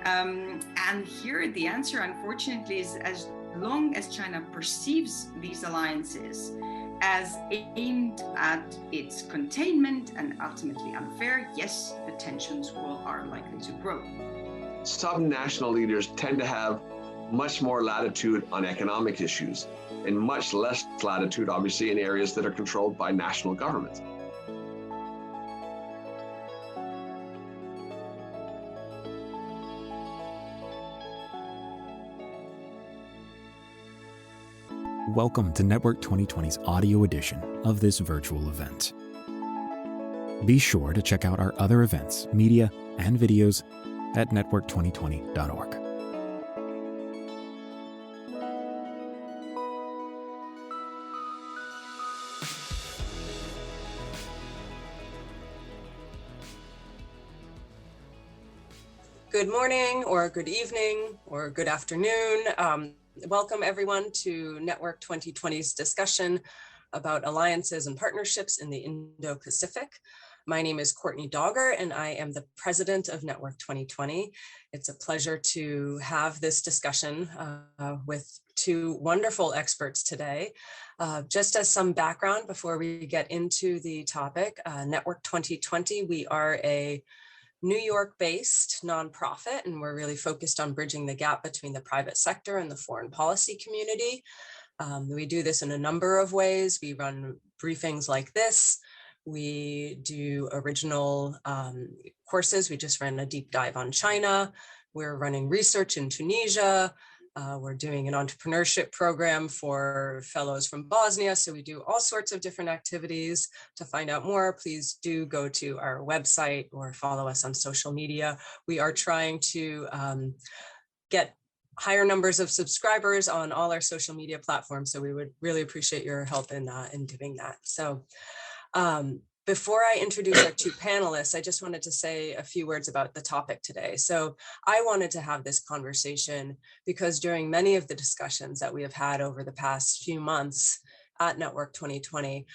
And here the answer, unfortunately, is as long as China perceives these alliances as aimed at its containment and ultimately unfair, yes, the tensions are likely to grow. Some national leaders tend to have much more latitude on economic issues and much less latitude, obviously, in areas that are controlled by national governments. Welcome to Network 2020's audio edition of this virtual event. Be sure to check out our other events, media, and videos at network2020.org. Good morning, or good evening, or good afternoon. Welcome everyone to Network 2020's discussion about alliances and partnerships in the Indo-Pacific. My name is Courtney Dogger, and I am the president of Network 2020. It's a pleasure to have this discussion with two wonderful experts today. Just as some background before we get into the topic, Network 2020, we are a New York-based nonprofit, and we're really focused on bridging the gap between the private sector and the foreign policy community. We do this in a number of ways. We run briefings like this. We do original courses. We just ran a deep dive on China. We're running research in Tunisia. We're doing an entrepreneurship program for fellows from Bosnia. So we do all sorts of different activities. To find out more, please do go to our website or follow us on social media. We are trying to get higher numbers of subscribers on all our social media platforms. So we would really appreciate your help in doing that. So before I introduce our two panelists, I just wanted to say a few words about the topic today. So I wanted to have this conversation because during many of the discussions that we have had over the past few months at Network 2020,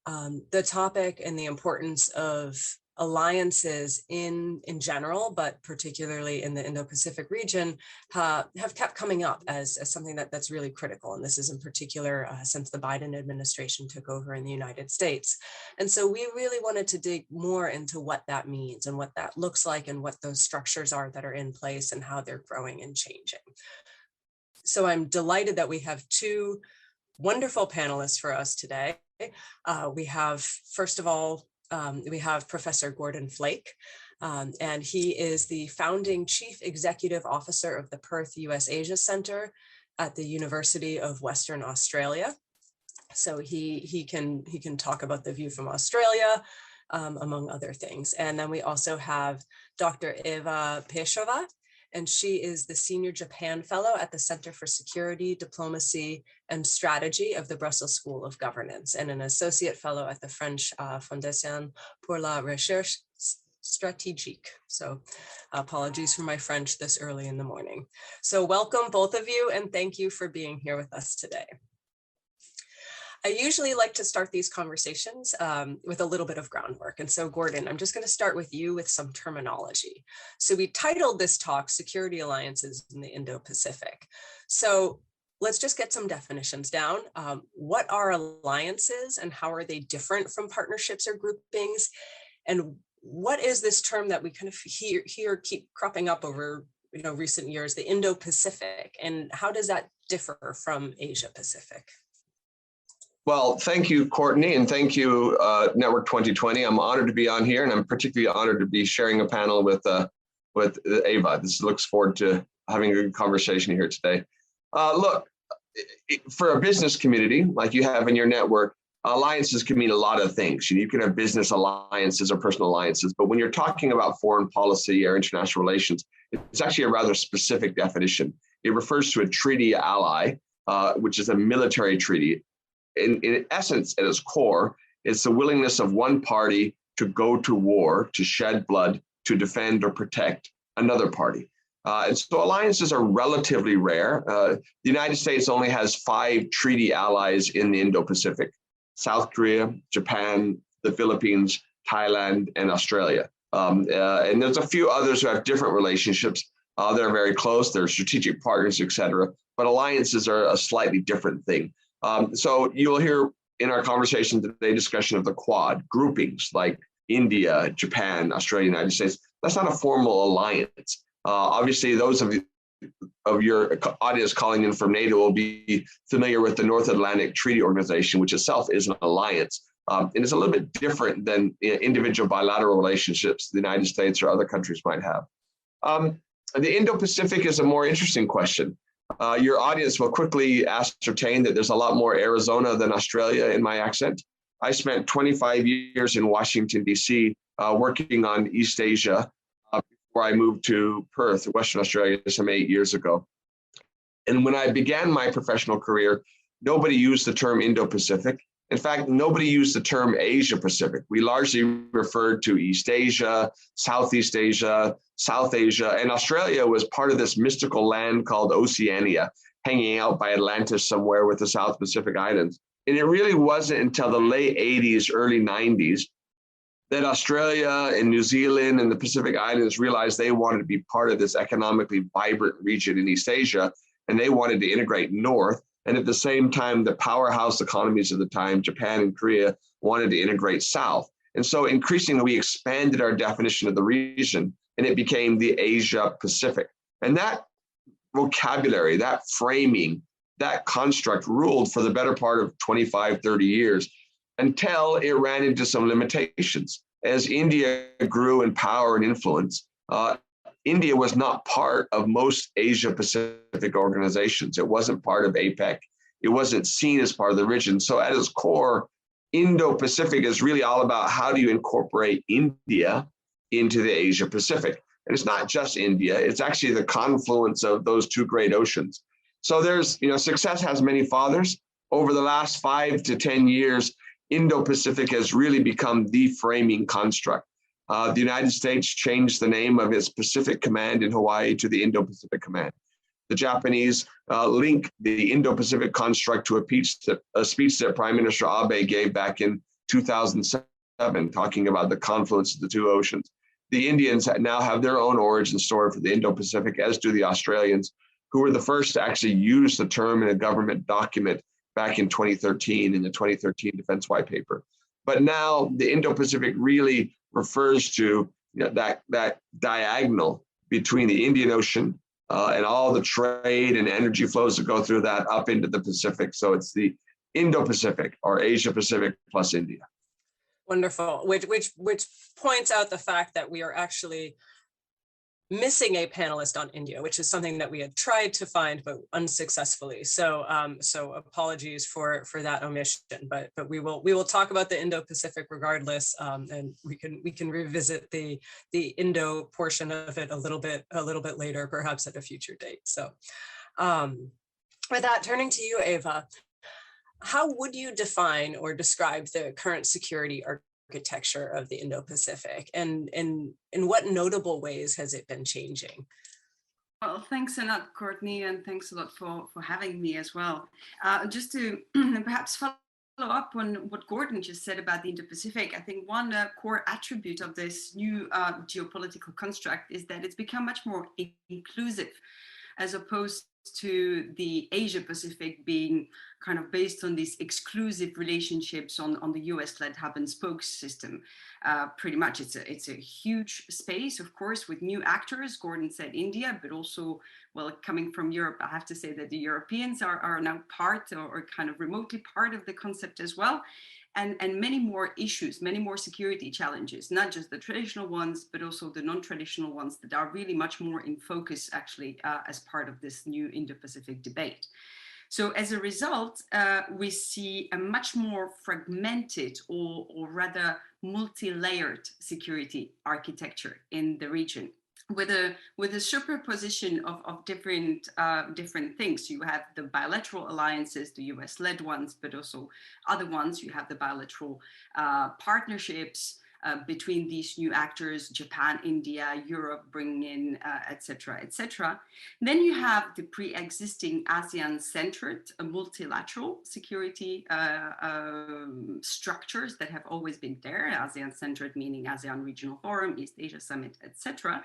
the topic and the importance of alliances in general, but particularly in the Indo-Pacific region, have kept coming up as something that's really critical. And this is in particular since the Biden administration took over in the United States. And so we really wanted to dig more into what that means and what that looks like and what those structures are that are in place and how they're growing and changing. So I'm delighted that we have two wonderful panelists for us today. We have, first of all, we have Professor Gordon Flake, and he is the founding Chief Executive Officer of the Perth USAsia Centre at the University of Western Australia. So he can talk about the view from Australia, among other things. And then we also have Dr. Eva Pejsova, and she is the Senior Japan Fellow at the Center for Security, Diplomacy, and Strategy of the Brussels School of Governance, and an Associate Fellow at the French Fondation pour la Recherche Strategique. So apologies for my French this early in the morning. So welcome both of you, and thank you for being here with us today. I usually like to start these conversations with a little bit of groundwork. And so Gordon, I'm just going to start with you with some terminology. So we titled this talk, Security Alliances in the Indo-Pacific. So let's just get some definitions down. What are alliances and how are they different from partnerships or groupings? And what is this term that we kind of hear keep cropping up over recent years, the Indo-Pacific, and how does that differ from Asia-Pacific? Well, thank you, Courtney, and thank you, Network 2020. I'm honored to be on here, and I'm particularly honored to be sharing a panel with Eva. This looks forward to having a good conversation here today. Look, for a business community like you have in your network, alliances can mean a lot of things. You can have business alliances or personal alliances, but when you're talking about foreign policy or international relations, it's actually a rather specific definition. It refers to a treaty ally, which is a military treaty. In essence, at its core, it's the willingness of one party to go to war, to shed blood, to defend or protect another party. And so alliances are relatively rare. The United States only has 5 treaty allies in the Indo-Pacific: South Korea, Japan, the Philippines, Thailand, and Australia. And there's a few others who have different relationships, They're very close. They're strategic partners, et cetera. But alliances are a slightly different thing. So you'll hear in our conversation today discussion of the Quad groupings like India, Japan, Australia, United States. That's not a formal alliance. Obviously, those of your audience calling in from NATO will be familiar with the North Atlantic Treaty Organization, which itself is an alliance. And it's a little bit different than individual bilateral relationships the United States or other countries might have. The Indo-Pacific is a more interesting question. Your audience will quickly ascertain that there's a lot more Arizona than Australia in my accent. I spent 25 years in Washington, D.C., working on East Asia before I moved to Perth, Western Australia, some 8 years ago. And when I began my professional career, nobody used the term Indo-Pacific. In fact, nobody used the term Asia-Pacific. We largely referred to East Asia, Southeast Asia, South Asia, and Australia was part of this mystical land called Oceania, hanging out by Atlantis somewhere with the South Pacific Islands. And it really wasn't until the late 80s, early 90s, that Australia and New Zealand and the Pacific Islands realized they wanted to be part of this economically vibrant region in East Asia, and they wanted to integrate north. And at the same time, the powerhouse economies of the time, Japan and Korea, wanted to integrate south. And so increasingly, we expanded our definition of the region, and it became the Asia Pacific. And that vocabulary, that framing, that construct ruled for the better part of 25, 30 years until it ran into some limitations. As India grew in power and influence, India was not part of most Asia Pacific organizations. It wasn't part of APEC. It wasn't seen as part of the region. So at its core, Indo-Pacific is really all about how do you incorporate India into the Asia Pacific. And it's not just India, it's actually the confluence of those two great oceans. So there's, success has many fathers. Over the last 5 to 10 years, Indo-Pacific has really become the framing construct. The United States changed the name of its Pacific Command in Hawaii to the Indo-Pacific Command. The Japanese link the Indo-Pacific construct to a speech that Prime Minister Abe gave back in 2007, talking about the confluence of the two oceans. The Indians now have their own origin story for the Indo-Pacific, as do the Australians, who were the first to actually use the term in a government document back in 2013 in the 2013 Defense White Paper. But now the Indo-Pacific really refers to that diagonal between the Indian Ocean and all the trade and energy flows that go through that up into the Pacific. So it's the Indo-Pacific or Asia Pacific plus India. Wonderful, which points out the fact that we are actually missing a panelist on India, which is something that we had tried to find but unsuccessfully. So so apologies for that omission, but we will talk about the Indo-Pacific regardless, and we can revisit the Indo portion of it a little bit later, perhaps at a future date. So with that, turning to you, Eva, how would you define or describe the current security architecture of the Indo-Pacific, and in what notable ways has it been changing? Well, thanks a lot, Courtney, and thanks a lot for having me as well. Just to perhaps follow up on what Gordon just said about the Indo-Pacific, I think one core attribute of this new geopolitical construct is that it's become much more inclusive, as opposed to the Asia Pacific being kind of based on these exclusive relationships on the US-led hub and spoke system. Pretty much it's a huge space, of course, with new actors. Gordon said India, but also, well, coming from Europe, I have to say that the Europeans are now part or kind of remotely part of the concept as well. And many more issues, many more security challenges, not just the traditional ones, but also the non-traditional ones that are really much more in focus, actually, as part of this new Indo-Pacific debate. So as a result, we see a much more fragmented or rather multi-layered security architecture in the region, with a superposition of different things. You have the bilateral alliances, the US-led ones, but also other ones. You have the bilateral partnerships, between these new actors, Japan, India, Europe bringing in, et cetera, et cetera. Then you have the pre-existing ASEAN-centered multilateral security structures that have always been there, ASEAN-centered meaning ASEAN Regional Forum, East Asia Summit, et cetera.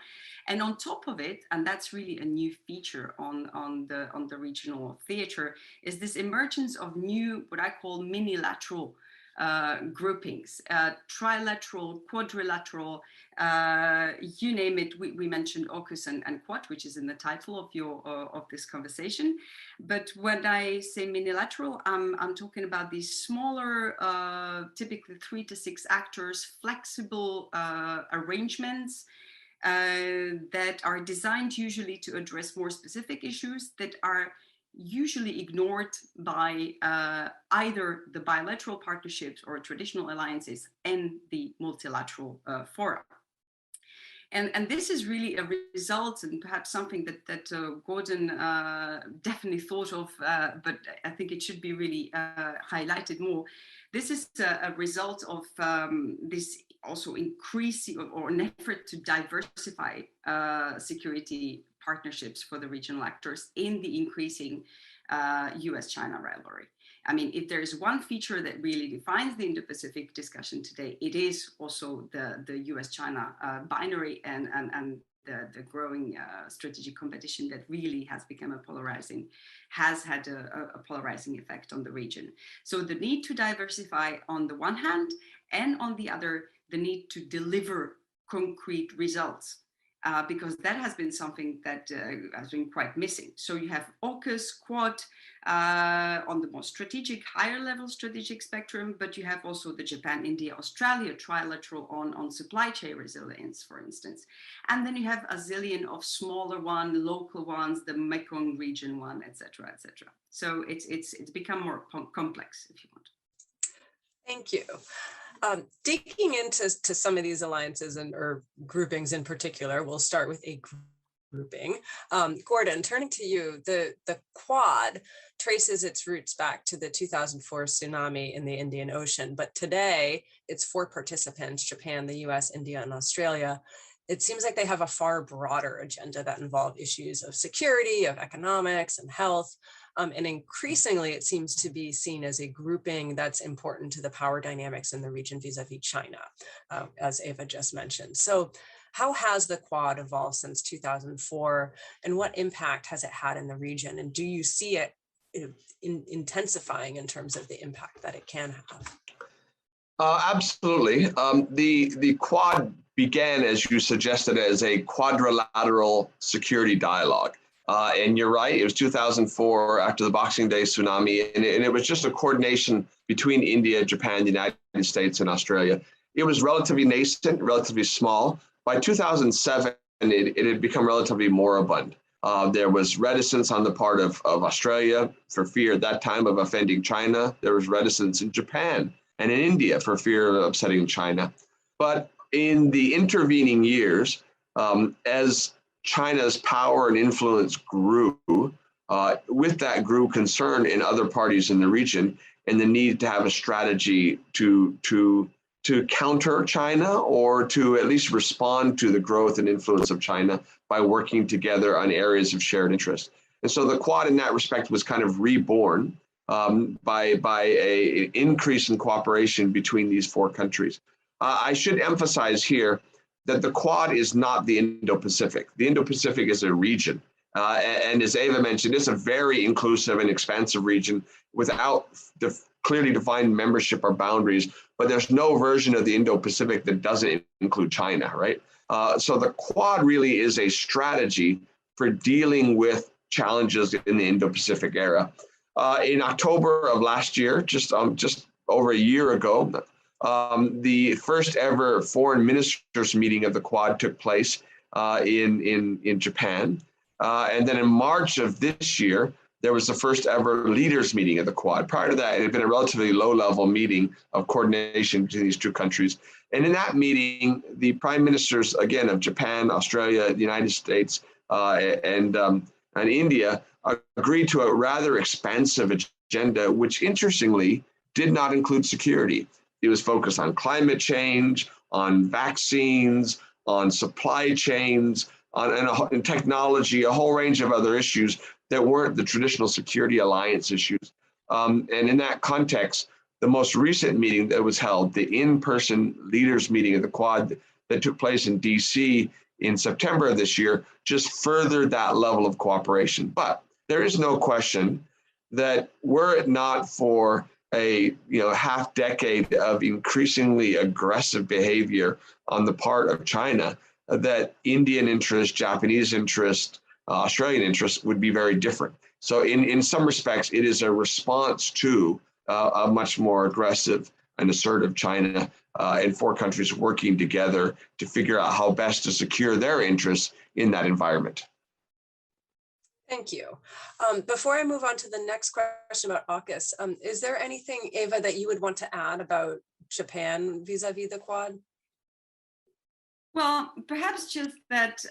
And on top of it, and that's really a new feature on the regional theater, is this emergence of new, what I call minilateral groupings, trilateral, quadrilateral, you name it. We mentioned AUKUS and Quad, which is in the title of this conversation. But when I say minilateral, I'm talking about these smaller, typically 3 to 6 actors, flexible arrangements that are designed usually to address more specific issues that are usually ignored by either the bilateral partnerships or traditional alliances and the multilateral fora. And this is really a result, and perhaps something that Gordon definitely thought of, but I think it should be really highlighted more. This is a result of this also increasing or an effort to diversify security partnerships for the regional actors in the increasing US-China rivalry. I mean, if there is one feature that really defines the Indo-Pacific discussion today, it is also the US-China binary and the growing strategic competition that really has become has had a polarizing effect on the region. So the need to diversify on the one hand, and on the other, the need to deliver concrete results. Because that has been something that has been quite missing. So you have AUKUS, Quad on the more strategic, higher level strategic spectrum, but you have also the Japan, India, Australia trilateral on supply chain resilience, for instance. And then you have a zillion of smaller local ones, the Mekong region one, et cetera, et cetera. So it's become more complex, if you want. Thank you. Digging into some of these alliances or groupings in particular, we'll start with a grouping. Gordon, turning to you, the Quad traces its roots back to the 2004 tsunami in the Indian Ocean, but today it's 4 participants, Japan, the US, India, and Australia. It seems like they have a far broader agenda that involve issues of security, of economics, and health. And increasingly, it seems to be seen as a grouping that's important to the power dynamics in the region vis-a-vis China, as Eva just mentioned. So how has the Quad evolved since 2004, and what impact has it had in the region? And do you see it intensifying in terms of the impact that it can have? Absolutely. The Quad began, as you suggested, as a quadrilateral security dialogue. And you're right, it was 2004 after the Boxing Day tsunami, and it was just a coordination between India, Japan, the United States, and Australia. It was relatively nascent, relatively small. By 2007, it had become relatively moribund. There was reticence on the part of Australia for fear at that time of offending China. There was reticence in Japan and in India for fear of upsetting China. But in the intervening years, as China's power and influence grew, with that grew concern in other parties in the region and the need to have a strategy to counter China, or to at least respond to the growth and influence of China by working together on areas of shared interest. And so the Quad in that respect was kind of reborn by an increase in cooperation between these 4 countries. I should emphasize here that the Quad is not the Indo-Pacific. The Indo-Pacific is a region. And as Eva mentioned, it's a very inclusive and expansive region without clearly defined membership or boundaries, but there's no version of the Indo-Pacific that doesn't include China, right? So the Quad really is a strategy for dealing with challenges in the Indo-Pacific era. In October of last year, just over a year ago, the first ever foreign ministers meeting of the Quad took place in Japan. And then in March of this year, there was the first ever leaders meeting of the Quad. Prior to that, it had been a relatively low-level meeting of coordination between these 2 countries. And in that meeting, the prime ministers, again, of Japan, Australia, the United States, and India agreed to a rather expansive agenda, which interestingly did not include security. It was focused on climate change, on vaccines, on supply chains, and technology, a whole range of other issues that weren't the traditional security alliance issues. And in that context, the most recent meeting that was held, the in-person leaders meeting of the Quad that took place in DC in September of this year, just furthered that level of cooperation. But there is no question that were it not for a half decade of increasingly aggressive behavior on the part of China, that Indian interest, Japanese interest, Australian interest would be very different. So in some respects, it is a response to a much more aggressive and assertive China, and four countries working together to figure out how best to secure their interests in that environment. Thank you. Before I move on to the next question about AUKUS, is there anything, Eva, that you would want to add about Japan vis-a-vis the Quad? Well, perhaps just that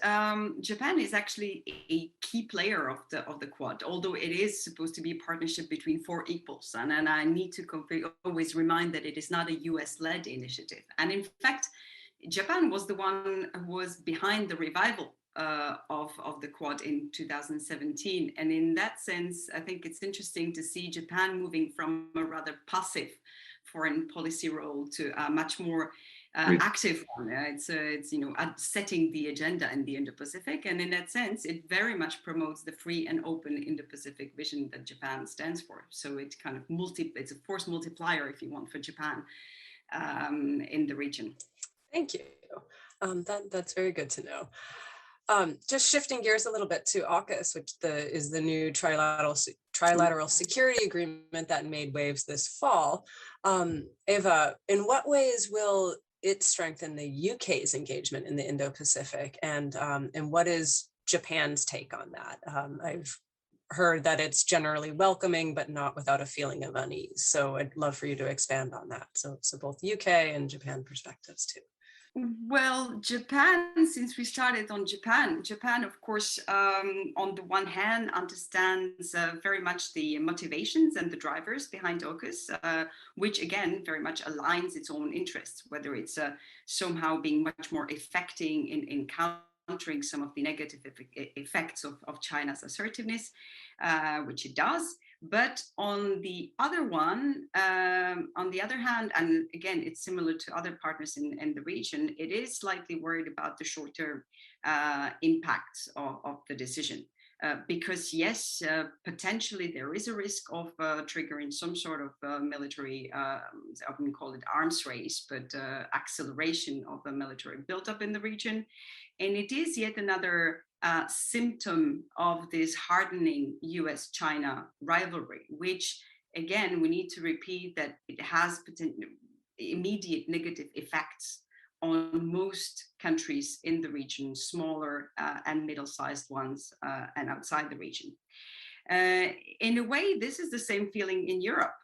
Japan is actually a key player of the Quad, although it is supposed to be a partnership between four equals. And I need to always remind that it is not a US-led initiative. And in fact, Japan was the one who was behind the revival of the Quad in 2017. And in that sense, I think it's interesting to see Japan moving from a rather passive foreign policy role to a much more active one. It's setting the agenda in the Indo-Pacific, and in that sense, it very much promotes the free and open Indo-Pacific vision that Japan stands for. So it kind of it's a force multiplier, if you want, for Japan in the region. Thank you. That's very good to know. Just shifting gears a little bit to AUKUS, which is the new trilateral security agreement that made waves this fall. Eva, in what ways will it strengthen the UK's engagement in the Indo-Pacific, and what is Japan's take on that? I've heard that it's generally welcoming, but not without a feeling of unease. So I'd love for you to expand on that. So both UK and Japan perspectives too. Well, Japan, since we started on Japan, of course, on the one hand, understands very much the motivations and the drivers behind AUKUS, which again, very much aligns its own interests, whether it's somehow being much more effective in countering some of the negative effects of China's assertiveness, which it does. But on the other hand, and again, it's similar to other partners in the region, it is slightly worried about the short-term impacts of the decision. Because yes, potentially there is a risk of triggering some sort of military, I wouldn't call it arms race, but acceleration of a military buildup in the region. And it is yet another symptom of this hardening US-China rivalry, which again, we need to repeat that it has immediate negative effects on most countries in the region, smaller and middle-sized ones and outside the region. In a way, this is the same feeling in Europe.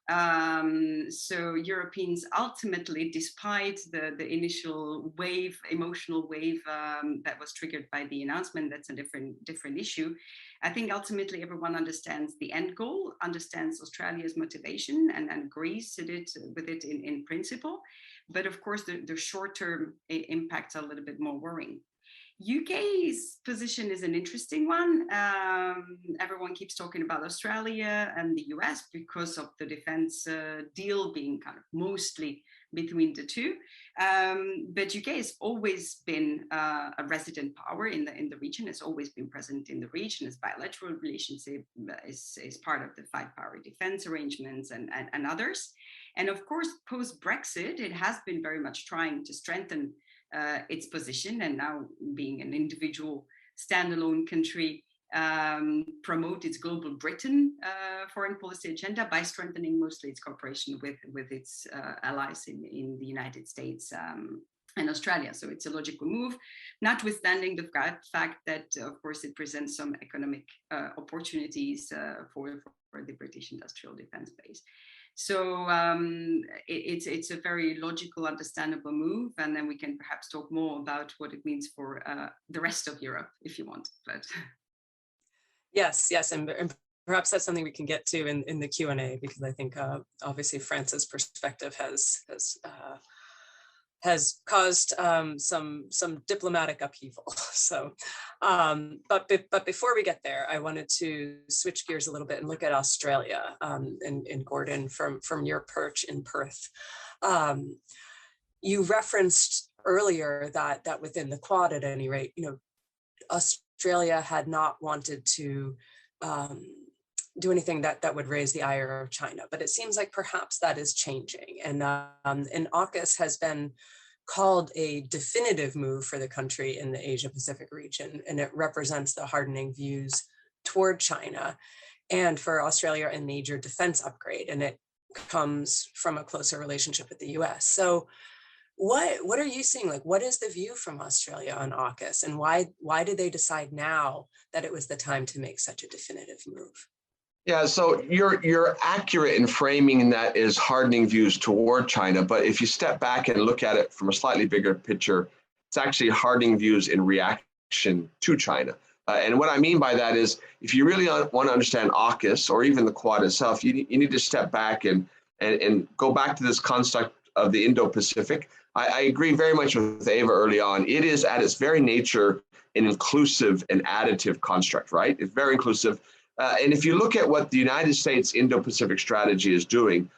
So Europeans ultimately, despite the initial emotional wave that was triggered by the announcement, that's a different issue. I think ultimately everyone understands the end goal, understands Australia's motivation, and agrees with it in principle. But of course, the short-term impacts are a little bit more worrying. UK's position is an interesting one. Everyone keeps talking about Australia and the US because of the defense deal being kind of mostly between the two. But UK has always been a resident power in the region, has always been present in the region. Its bilateral relationship is part of the five-power defense arrangements and others. And of course, post-Brexit, it has been very much trying to strengthen its position, and now being an individual standalone country, promote its global Britain foreign policy agenda by strengthening mostly its cooperation with its allies in the United States and Australia. So it's a logical move, notwithstanding the fact that, of course, it presents some economic opportunities for the British industrial defense base. So it's a very logical, understandable move, and then we can perhaps talk more about what it means for the rest of Europe, if you want. But yes, and perhaps that's something we can get to in the Q&A, because I think obviously France's perspective has has caused some diplomatic upheaval. So, but before we get there, I wanted to switch gears a little bit and look at Australia, and Gordon, from your perch in Perth. You referenced earlier that within the Quad, at any rate, Australia had not wanted to do anything that would raise the ire of China, but it seems like perhaps that is changing. And AUKUS has been called a definitive move for the country in the Asia-Pacific region, and it represents the hardening views toward China, and for Australia, a major defense upgrade, and it comes from a closer relationship with the US. So what are you seeing? Like, what is the view from Australia on AUKUS, and why did they decide now that it was the time to make such a definitive move? Yeah, so you're accurate in framing that as hardening views toward China, but if you step back and look at it from a slightly bigger picture, it's actually hardening views in reaction to China. And what I mean by that is, if you really want to understand AUKUS or even the Quad itself, you need to step back and go back to this construct of the Indo-Pacific. I agree very much with Eva early on. It is at its very nature an inclusive and additive construct, right? It's very inclusive. And if you look at what the United States Indo-Pacific strategy is doing,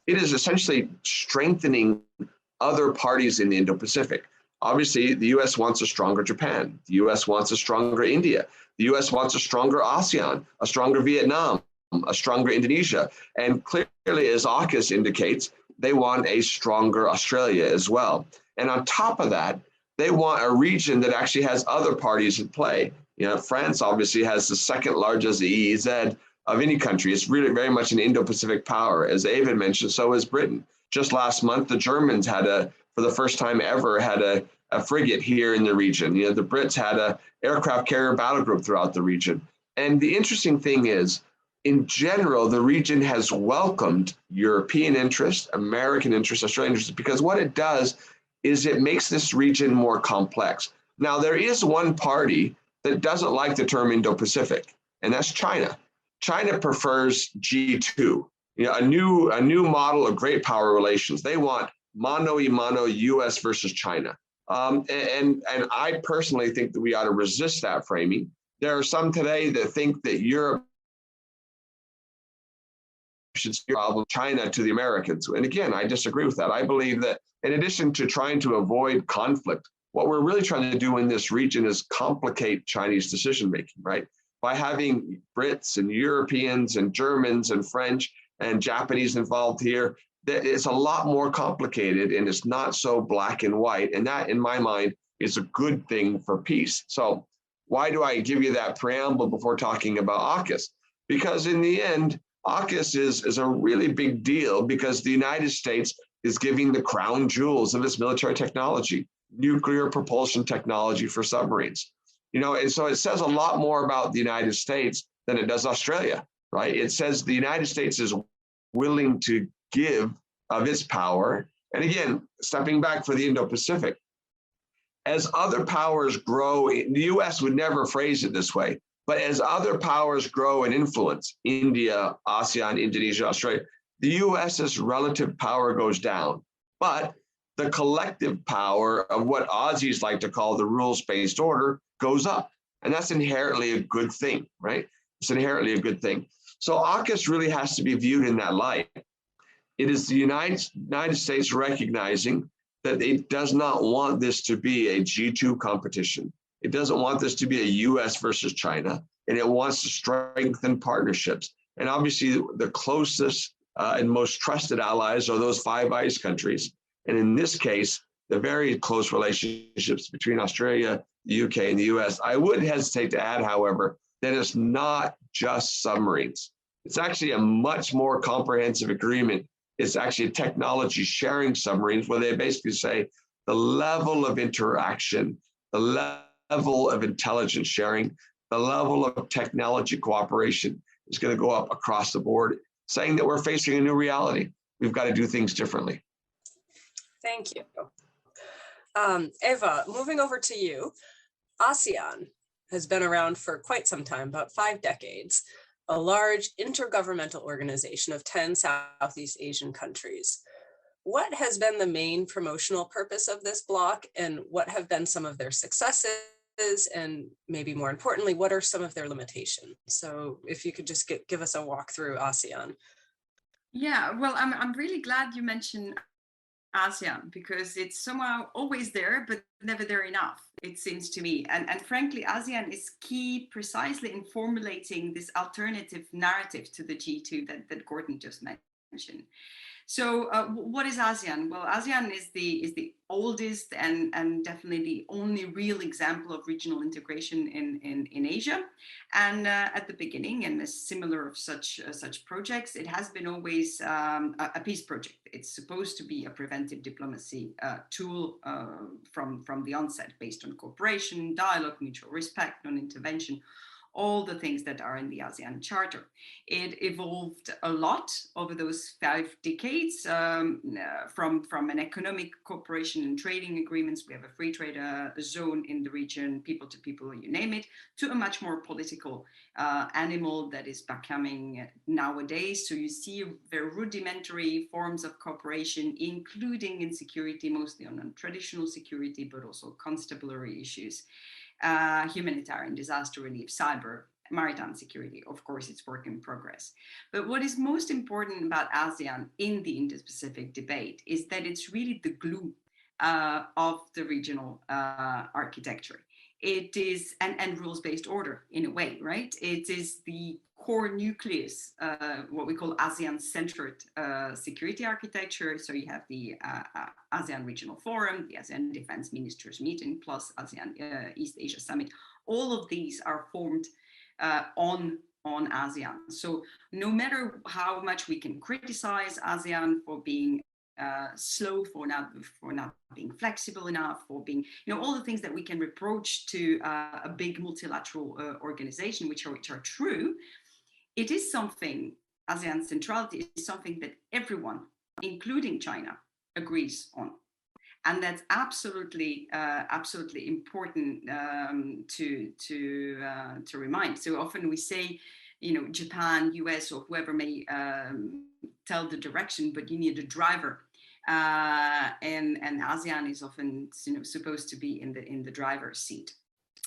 it is essentially strengthening other parties in the Indo-Pacific. Obviously, the US wants a stronger Japan. The US wants a stronger India. The US wants a stronger ASEAN, a stronger Vietnam, a stronger Indonesia. And clearly, as AUKUS indicates, they want a stronger Australia as well. And on top of that, they want a region that actually has other parties at play. France obviously has the second largest EEZ of any country. It's really very much an Indo-Pacific power. As Eva mentioned, so is Britain. Just last month, the Germans for the first time ever, had a frigate here in the region. The Brits had an aircraft carrier battle group throughout the region. And the interesting thing is, in general, the region has welcomed European interest, American interest, Australian interest, because what it does is it makes this region more complex. Now, there is one party that doesn't like the term Indo-Pacific, and that's China. China prefers G2, a new model of great power relations. They want mano y mano, US versus China. And I personally think that we ought to resist that framing. There are some today that think that Europe should problem China to the Americans. And again, I disagree with that. I believe that in addition to trying to avoid conflict, what we're really trying to do in this region is complicate Chinese decision-making, right? By having Brits and Europeans and Germans and French and Japanese involved here, it's a lot more complicated and it's not so black and white. And that, in my mind, is a good thing for peace. So why do I give you that preamble before talking about AUKUS? Because in the end, AUKUS is a really big deal because the United States is giving the crown jewels of its military technology, nuclear propulsion technology for submarines. And so it says a lot more about the United States than it does Australia, right? It says the United States is willing to give of its power. And again, stepping back for the Indo-Pacific, as other powers grow, the US would never phrase it this way, but as other powers grow in influence, India, ASEAN, Indonesia, Australia, the US's relative power goes down. But the collective power of what Aussies like to call the rules-based order goes up. And that's inherently a good thing, right? It's inherently a good thing. So AUKUS really has to be viewed in that light. It is the United States recognizing that it does not want this to be a G2 competition. It doesn't want this to be a US versus China, and it wants to strengthen partnerships. And obviously the closest and most trusted allies are those Five Eyes countries. And in this case, the very close relationships between Australia, the UK, and the US. I would hesitate to add, however, that it's not just submarines. It's actually a much more comprehensive agreement. It's actually a technology sharing submarines where they basically say the level of interaction, the level of intelligence sharing, the level of technology cooperation is going to go up across the board, saying that we're facing a new reality. We've got to do things differently. Thank you. Eva, moving over to you. ASEAN has been around for quite some time, about 5 decades, a large intergovernmental organization of 10 Southeast Asian countries. what has been the main promotional purpose of this bloc, and what have been some of their successes? And maybe more importantly, what are some of their limitations? So if you could just give us a walk through ASEAN. Yeah, well, I'm really glad you mentioned ASEAN, because it's somehow always there, but never there enough, it seems to me. And frankly, ASEAN is key precisely in formulating this alternative narrative to the G2 that Gordon just mentioned. So what is ASEAN? Well, ASEAN is the oldest and definitely the only real example of regional integration in Asia. And at the beginning, and as similar of such projects, it has been always a peace project. It's supposed to be a preventive diplomacy tool from the onset, based on cooperation, dialogue, mutual respect, non-intervention, all the things that are in the ASEAN Charter. It evolved a lot over those 5 decades, from an economic cooperation and trading agreements. We have a free trade zone in the region, people to people, you name it, to a much more political animal that is becoming nowadays. So you see very rudimentary forms of cooperation, including in security, mostly on non-traditional security, but also constabulary issues. Humanitarian disaster relief, cyber, maritime security. Of course, it's work in progress. But what is most important about ASEAN in the Indo-Pacific debate is that it's really the glue of the regional architecture. It is, and rules-based order in a way, right? It is the core nucleus, what we call ASEAN-centered security architecture. So you have the ASEAN Regional Forum, the ASEAN Defense Ministers Meeting, plus ASEAN East Asia Summit. All of these are formed on ASEAN. So no matter how much we can criticize ASEAN for being slow, for not being flexible enough, for being, all the things that we can reproach to a big multilateral organization, which are true, it is something, ASEAN centrality is something that everyone, including China, agrees on. And that's absolutely important to remind. So often we say, Japan, US, or whoever may tell the direction, but you need a driver. And ASEAN is often supposed to be in the driver's seat.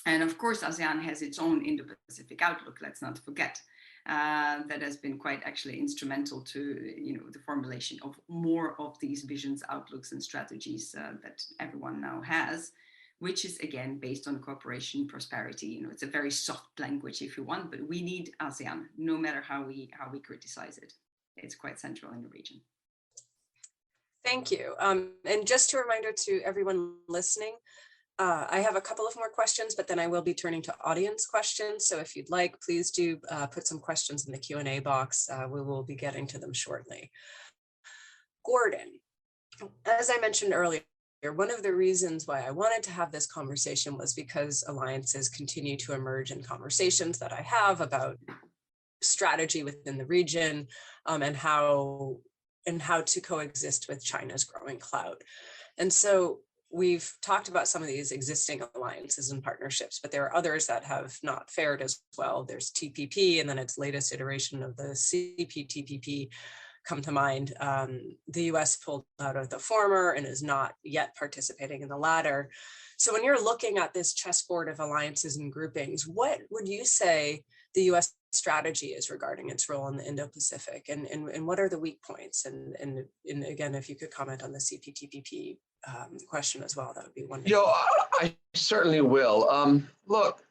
And of course, ASEAN has its own Indo-Pacific outlook, let's not forget. That has been quite actually instrumental to the formulation of more of these visions, outlooks, and strategies that everyone now has, which is again based on cooperation, prosperity. It's a very soft language if you want, but we need ASEAN no matter how we criticize it. It's quite central in the region. Thank you. And just a reminder to everyone listening, I have a couple of more questions, but then I will be turning to audience questions. So if you'd like, please do put some questions in the Q&A box. We will be getting to them shortly. Gordon, as I mentioned earlier, one of the reasons why I wanted to have this conversation was because alliances continue to emerge in conversations that I have about strategy within the region and how to coexist with China's growing clout. And so we've talked about some of these existing alliances and partnerships, but there are others that have not fared as well. There's TPP, and then its latest iteration of the CPTPP come to mind. The US pulled out of the former and is not yet participating in the latter. So when you're looking at this chessboard of alliances and groupings, what would you say the US strategy is regarding its role in the Indo-Pacific, and what are the weak points? And again, if you could comment on the CPTPP question as well, that would be wonderful. I certainly will. Look,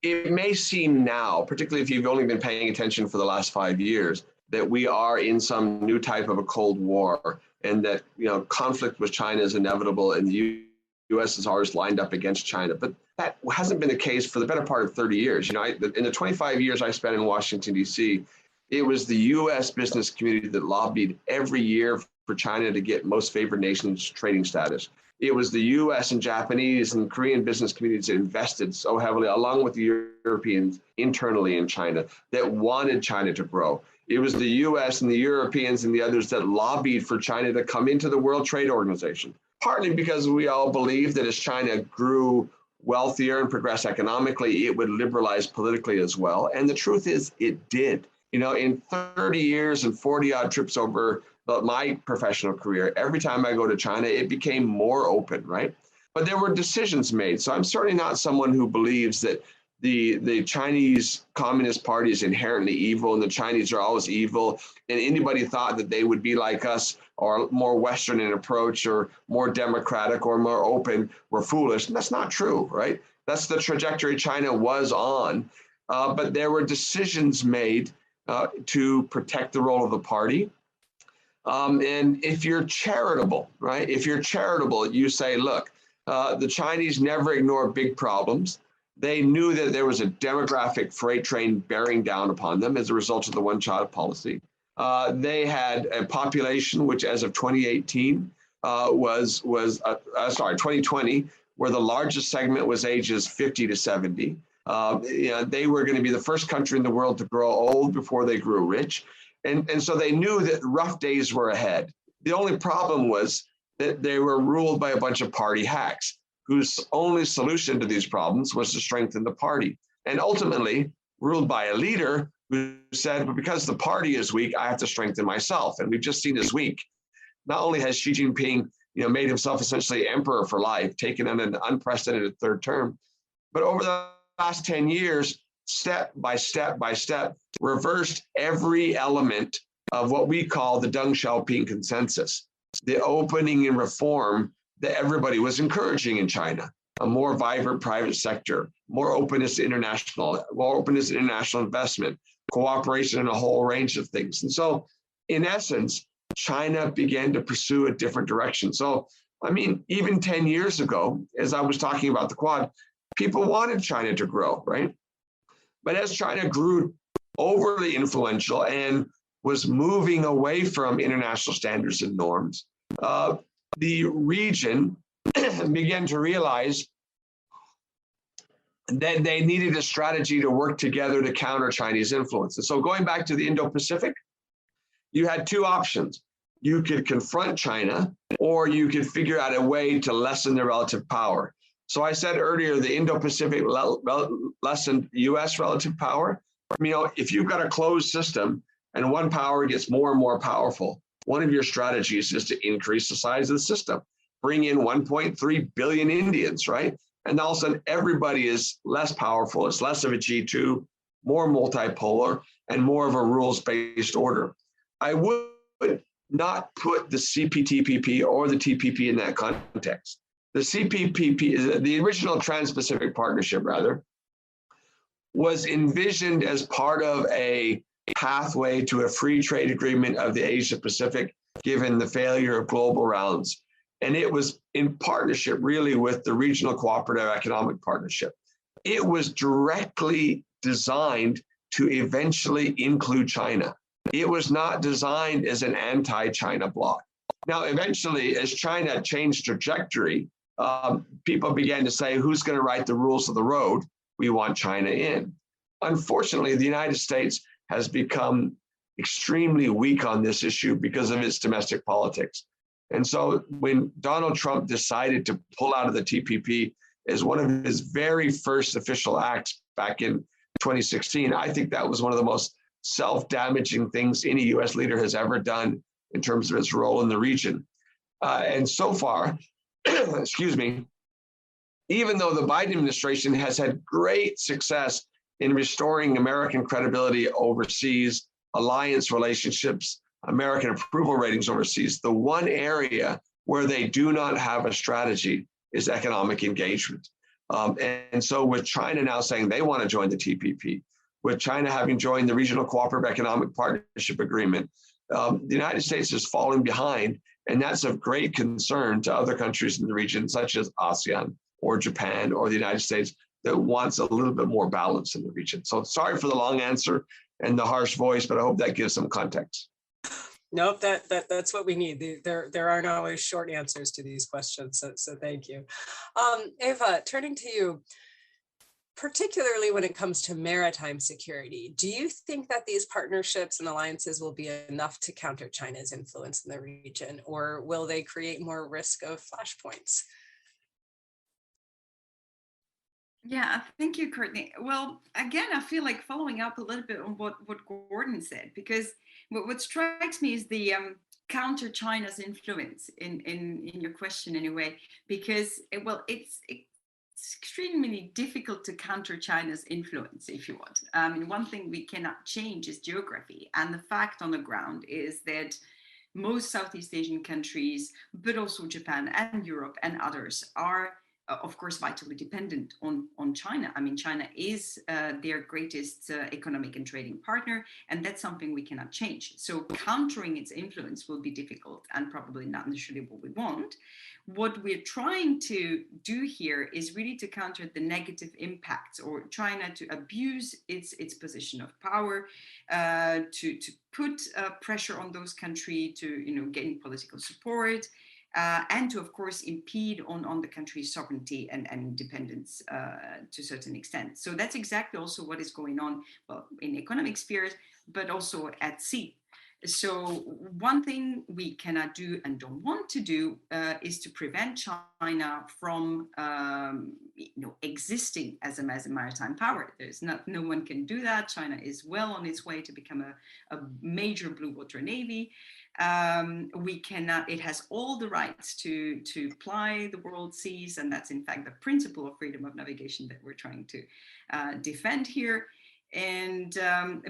it may seem now, particularly if you've only been paying attention for the last 5 years, that we are in some new type of a Cold War, and that conflict with China is inevitable, and the U.S. is always lined up against China. But that hasn't been the case for the better part of 30 years. In the 25 years I spent in Washington, D.C., it was the U.S. business community that lobbied every year for China to get most favored nations trading status. It was the U.S. and Japanese and Korean business communities that invested so heavily, along with the Europeans internally in China, that wanted China to grow. It was the U.S. and the Europeans and the others that lobbied for China to come into the World Trade Organization, partly because we all believed that as China grew wealthier and progressed economically, it would liberalize politically as well. And the truth is, it did. In 30 years and 40 odd trips over my professional career, every time I go to China, it became more open, right? But there were decisions made. So I'm certainly not someone who believes that the Chinese Communist Party is inherently evil and the Chinese are always evil. And anybody thought that they would be like us or more Western in approach or more democratic or more open were foolish. And that's not true, right? That's the trajectory China was on. But there were decisions made to protect the role of the party. And if you're charitable, right? If you're charitable, you say, look, the Chinese never ignore big problems. They knew that there was a demographic freight train bearing down upon them as a result of the one-child policy. They had a population which, as of 2018, 2020, where the largest segment was ages 50 to 70. They were going to be the first country in the world to grow old before they grew rich. And so they knew that rough days were ahead. The only problem was that they were ruled by a bunch of party hacks whose only solution to these problems was to strengthen the party. And ultimately ruled by a leader who said, well, because the party is weak, I have to strengthen myself. And we've just seen this week, not only has Xi Jinping made himself essentially emperor for life, taken on an unprecedented third term, but over the last 10 years, step by step by step, reversed every element of what we call the Deng Xiaoping consensus, the opening and reform that everybody was encouraging in China, a more vibrant private sector, more openness to international investment, cooperation in a whole range of things. And so, in essence, China began to pursue a different direction. So, I mean, even 10 years ago, as I was talking about the Quad, people wanted China to grow, right? But as China grew overly influential and was moving away from international standards and norms, the region began to realize that they needed a strategy to work together to counter Chinese influence. And so going back to the Indo-Pacific, you had two options. You could confront China, or you could figure out a way to lessen their relative power. So I said earlier, the Indo-Pacific lessened US relative power. If you've got a closed system and one power gets more and more powerful, one of your strategies is to increase the size of the system, bring in 1.3 billion Indians, right? And all of a sudden, everybody is less powerful. It's less of a G2, more multipolar, and more of a rules-based order. I would not put the CPTPP or the TPP in that context. The CPTPP, the original Trans-Pacific Partnership, was envisioned as part of a pathway to a free trade agreement of the Asia Pacific, given the failure of global rounds. And it was in partnership really with the Regional Cooperative Economic Partnership. It was directly designed to eventually include China. It was not designed as an anti-China bloc. Now, eventually, as China changed trajectory, people began to say, who's going to write the rules of the road? We want China in. Unfortunately, the United States has become extremely weak on this issue because of its domestic politics. And so when Donald Trump decided to pull out of the TPP as one of his very first official acts back in 2016, I think that was one of the most self-damaging things any US leader has ever done in terms of its role in the region. And so far, excuse me, even though the Biden administration has had great success in restoring American credibility overseas, alliance relationships, American approval ratings overseas, the one area where they do not have a strategy is economic engagement. And so with China now saying they want to join the TPP, with China having joined the Regional Cooperative Economic Partnership Agreement, the United States is falling behind, and that's of great concern to other countries in the region, such as ASEAN or Japan or the United States, that wants a little bit more balance in the region. So sorry for the long answer and the harsh voice, but I hope that gives some context. Nope, that's what we need. There aren't always short answers to these questions, so thank you. Eva, turning to you, particularly when it comes to maritime security, do you think that these partnerships and alliances will be enough to counter China's influence in the region, or will they create more risk of flashpoints? Yeah, thank you, Courtney. Well, again, I feel like following up a little bit on what Gordon said, because what strikes me is the counter China's influence in your question anyway, because it's extremely difficult to counter China's influence, if you want. One thing we cannot change is geography, and the fact on the ground is that most Southeast Asian countries, but also Japan and Europe and others, are of course vitally dependent on China. China is their greatest economic and trading partner, and that's something we cannot change. So countering its influence will be difficult and probably not necessarily what we want. What we're trying to do here is really to counter the negative impacts, or China to abuse its position of power, to put pressure on those countries to gain political support, and to, of course, impede on the country's sovereignty and independence to a certain extent. So that's exactly also what is going on, well, in economic spheres, but also at sea. So one thing we cannot do and don't want to do is to prevent China from existing as a maritime power. No one can do that. China is well on its way to become a major blue water navy. It has all the rights to ply the world seas, and that's in fact the principle of freedom of navigation that we're trying to defend here. And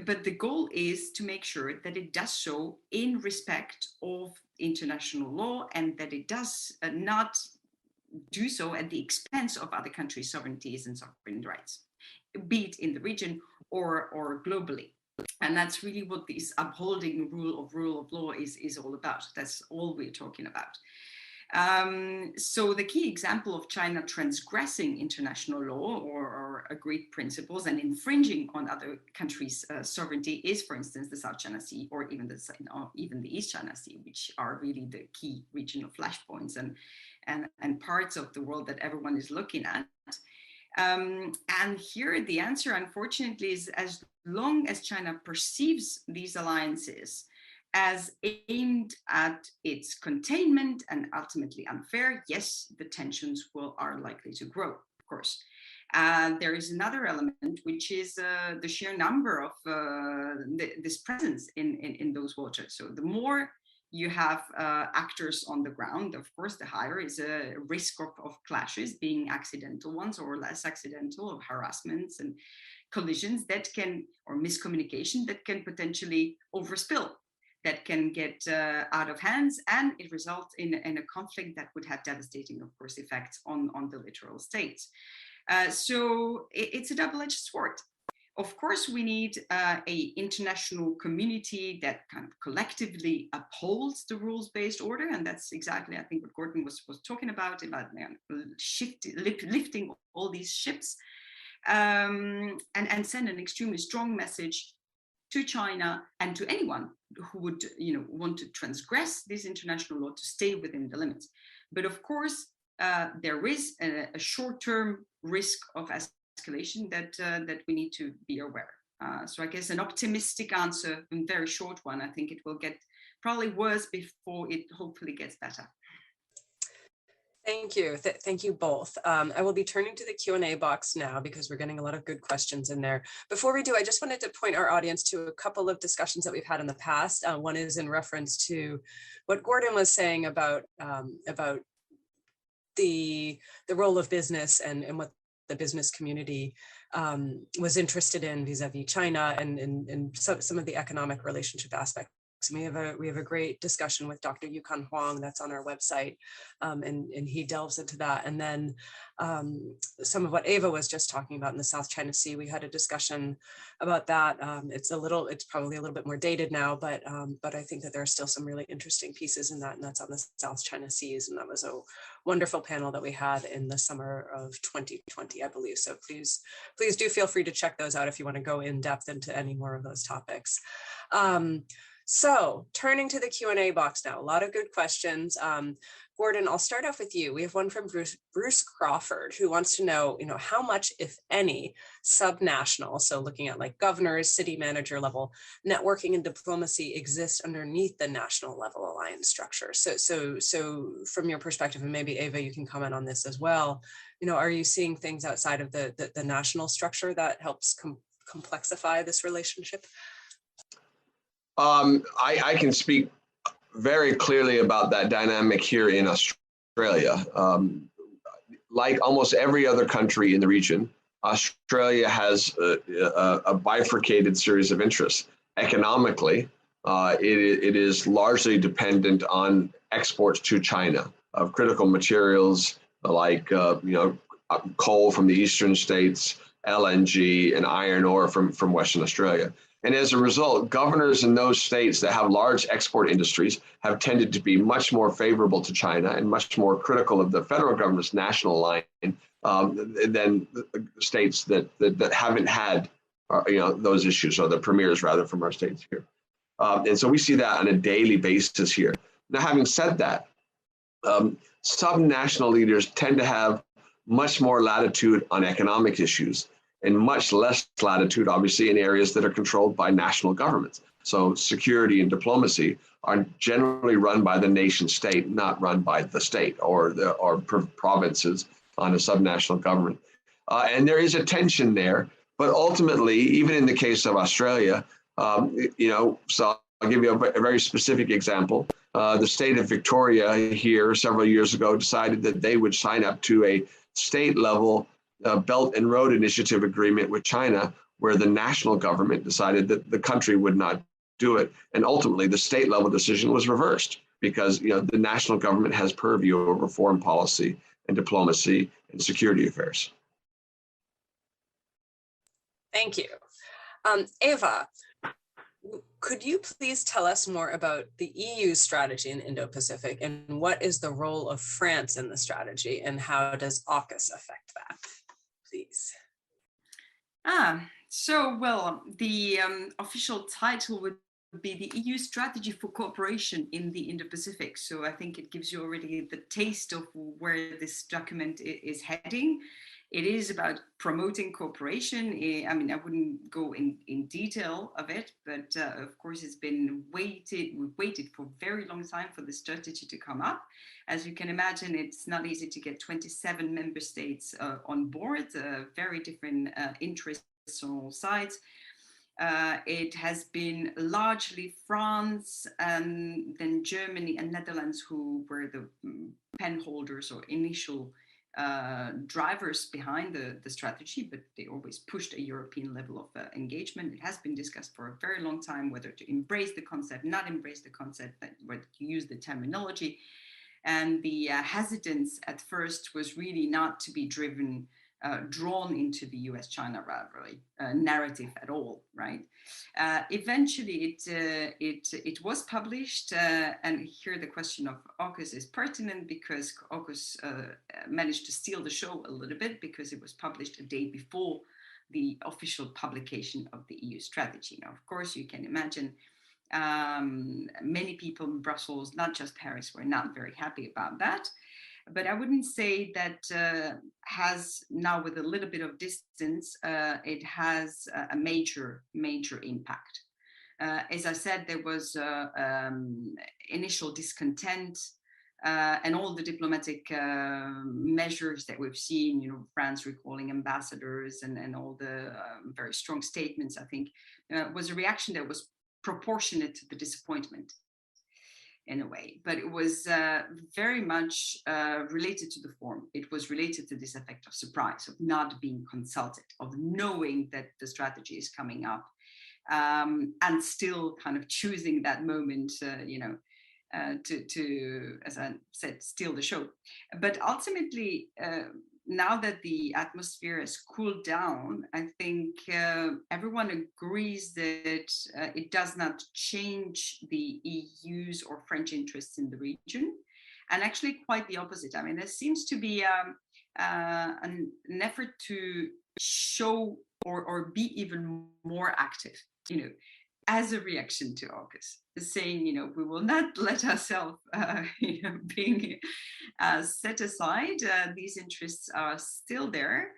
but the goal is to make sure that it does so in respect of international law, and that it does not do so at the expense of other countries' sovereignties and sovereign rights, be it in the region or globally. And that's really what this upholding rule of law is all about. That's all we're talking about. So the key example of China transgressing international law or agreed principles and infringing on other countries' sovereignty is, for instance, the South China Sea, or even the East China Sea, which are really the key regional flashpoints and parts of the world that everyone is looking at. And here the answer, unfortunately, is as long as China perceives these alliances as aimed at its containment and ultimately unfair, yes, the tensions are likely to grow, of course. There is another element, which is the sheer number of this presence in those waters. So the more you have actors on the ground, of course, the higher is a risk of clashes, being accidental ones or less accidental, of harassments and collisions or miscommunication that can potentially overspill, that can get out of hands, and it results in a conflict that would have devastating, of course, effects on the littoral states. So it's a double-edged sword. Of course, we need an international community that kind of collectively upholds the rules-based order, and that's exactly, I think, what Gordon was talking about lifting all these ships, and send an extremely strong message to China and to anyone who would want to transgress this international law to stay within the limits. But of course, there is a short-term risk of escalation that we need to be aware. So I guess an optimistic answer, a very short one, I think it will get probably worse before it hopefully gets better. Thank you. Thank you both. I will be turning to the Q&A box now because we're getting a lot of good questions in there. Before we do, I just wanted to point our audience to a couple of discussions that we've had in the past. One is in reference to what Gordon was saying about the role of business and what the business community was interested in vis-a-vis China and some of the economic relationship aspects. And we have a great discussion with Dr. Yukon Huang that's on our website, and he delves into that. And then some of what Eva was just talking about in the South China Sea, we had a discussion about that. It's probably a little bit more dated now, but I think that there are still some really interesting pieces in that, and that's on the South China Seas. And that was a wonderful panel that we had in the summer of 2020, I believe. So please do feel free to check those out if you want to go in depth into any more of those topics. So turning to the Q&A box now, a lot of good questions. Gordon, I'll start off with you. We have one from Bruce Crawford, who wants to know, how much, if any, subnational, so looking at like governors, city manager level networking and diplomacy exists underneath the national level alliance structure. So from your perspective, and maybe Eva, you can comment on this as well, are you seeing things outside of the national structure that helps complexify this relationship? I can speak very clearly about that dynamic here in Australia. Like almost every other country in the region, Australia has a bifurcated series of interests. Economically, it is largely dependent on exports to China of critical materials like coal from the eastern states, LNG, and iron ore from Western Australia. And as a result, governors in those states that have large export industries have tended to be much more favorable to China and much more critical of the federal government's national line than states that haven't had those issues, or the premiers rather from our states here. And so we see that on a daily basis here. Now, having said that, subnational leaders tend to have much more latitude on economic issues and much less latitude, obviously, in areas that are controlled by national governments. So security and diplomacy are generally run by the nation state, not run by the state or provinces on a subnational government. And there is a tension there, but ultimately, even in the case of Australia, so I'll give you a very specific example. The state of Victoria here several years ago decided that they would sign up to a state level Belt and Road Initiative agreement with China, where the national government decided that the country would not do it. And ultimately, the state level decision was reversed because the national government has purview over foreign policy and diplomacy and security affairs. Thank you. Eva, could you please tell us more about the EU's strategy in Indo-Pacific, and what is the role of France in the strategy, and how does AUKUS affect that? Please. The official title would be the EU Strategy for Cooperation in the Indo-Pacific. So I think it gives you already the taste of where this document is heading. It is about promoting cooperation. I mean, I wouldn't go in detail of it, but of course it's been we've waited for a very long time for the strategy to come up. As you can imagine, it's not easy to get 27 member states on board, very different interests on all sides. It has been largely France and then Germany and Netherlands who were the pen holders or initial drivers behind the strategy, but they always pushed a European level of engagement. It has been discussed for a very long time whether to embrace the concept, not embrace the concept, whether to use the terminology. And the hesitance at first was really not to be drawn into the US-China rivalry narrative at all, right? Eventually, it was published, and here the question of AUKUS is pertinent because AUKUS managed to steal the show a little bit because it was published a day before the official publication of the EU strategy. Now, of course, you can imagine many people in Brussels, not just Paris, were not very happy about that. But I wouldn't say that has now, with a little bit of distance, it has a major impact. As I said, there was initial discontent and all the diplomatic measures that we've seen, France recalling ambassadors and all the very strong statements, I think, was a reaction that was proportionate to the disappointment in a way, but it was very much related to the form. It was related to this effect of surprise, of not being consulted, of knowing that the strategy is coming up, and still kind of choosing that moment, to, as I said, steal the show. But ultimately, now that the atmosphere has cooled down, I think everyone agrees that it does not change the EU's or French interests in the region, and actually quite the opposite. I mean, there seems to be an effort to show or be even more active, as a reaction to AUKUS, saying, we will not let ourselves, being set aside. These interests are still there.